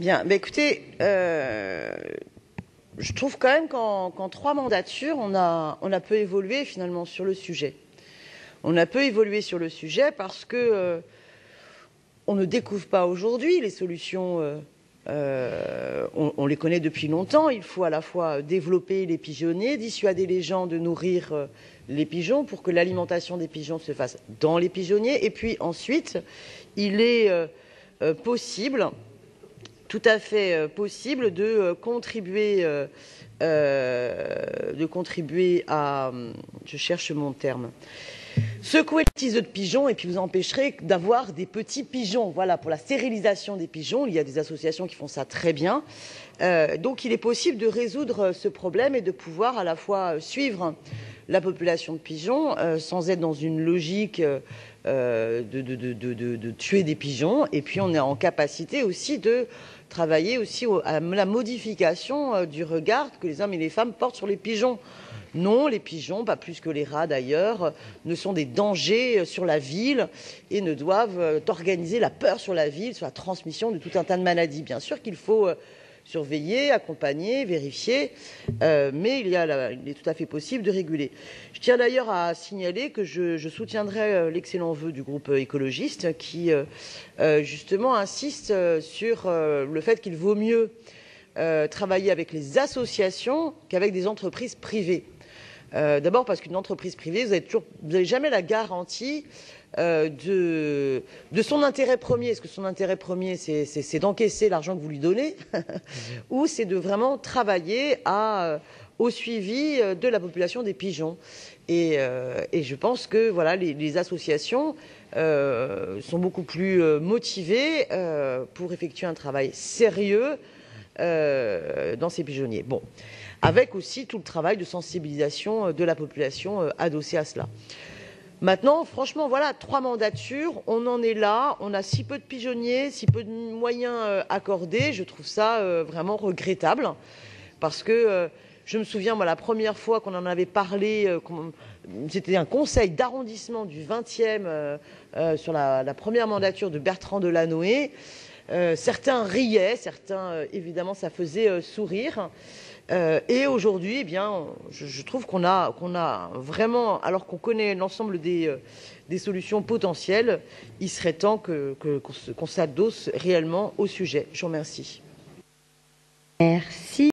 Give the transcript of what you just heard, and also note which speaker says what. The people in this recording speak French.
Speaker 1: Bien, bah écoutez, je trouve quand même qu'en 3 mandatures, on a peu évolué finalement sur le sujet. On a peu évolué sur le sujet parce que on ne découvre pas aujourd'hui les solutions. On les connaît depuis longtemps. Il faut à la fois développer les pigeonniers, dissuader les gens de nourrir les pigeons pour que l'alimentation des pigeons se fasse dans les pigeonniers. Et puis ensuite, il est possible, tout à fait possible de contribuer à, je cherche mon terme, secouer le ciseau de pigeon et puis vous empêcherez d'avoir des petits pigeons. Voilà, pour la stérilisation des pigeons, il y a des associations qui font ça très bien. Donc il est possible de résoudre ce problème et de pouvoir à la fois suivre la population de pigeons sans être dans une logique de tuer des pigeons. Et puis on est en capacité aussi de travailler aussi à la modification du regard que les hommes et les femmes portent sur les pigeons. Non, les pigeons, pas plus que les rats d'ailleurs, ne sont des dangers sur la ville et ne doivent organiser la peur sur la ville, sur la transmission de tout un tas de maladies. Bien sûr qu'il faut surveiller, accompagner, vérifier, mais il est tout à fait possible de réguler. Je tiens d'ailleurs à signaler que je soutiendrai l'excellent vœu du groupe écologiste qui justement insiste sur le fait qu'il vaut mieux travailler avec les associations qu'avec des entreprises privées. D'abord parce qu'une entreprise privée, vous n'avez jamais la garantie de son intérêt premier. Est-ce que son intérêt premier, c'est d'encaisser l'argent que vous lui donnez ou c'est de vraiment travailler au suivi de la population des pigeons. Et je pense que voilà, les associations sont beaucoup plus motivées pour effectuer un travail sérieux dans ces pigeonniers. Bon, avec aussi tout le travail de sensibilisation de la population adossé à cela. Maintenant, franchement, voilà, 3 mandatures, on en est là, on a si peu de pigeonniers, si peu de moyens accordés, je trouve ça vraiment regrettable, parce que je me souviens, moi, la première fois qu'on en avait parlé, c'était un conseil d'arrondissement du 20e sur la première mandature de Bertrand Delanoë. Certains riaient, certains, évidemment, ça faisait sourire. Et aujourd'hui, eh bien, je trouve qu'on a vraiment, alors qu'on connaît l'ensemble des solutions potentielles, il serait temps qu'on s'adosse réellement au sujet. Je vous remercie.
Speaker 2: Merci.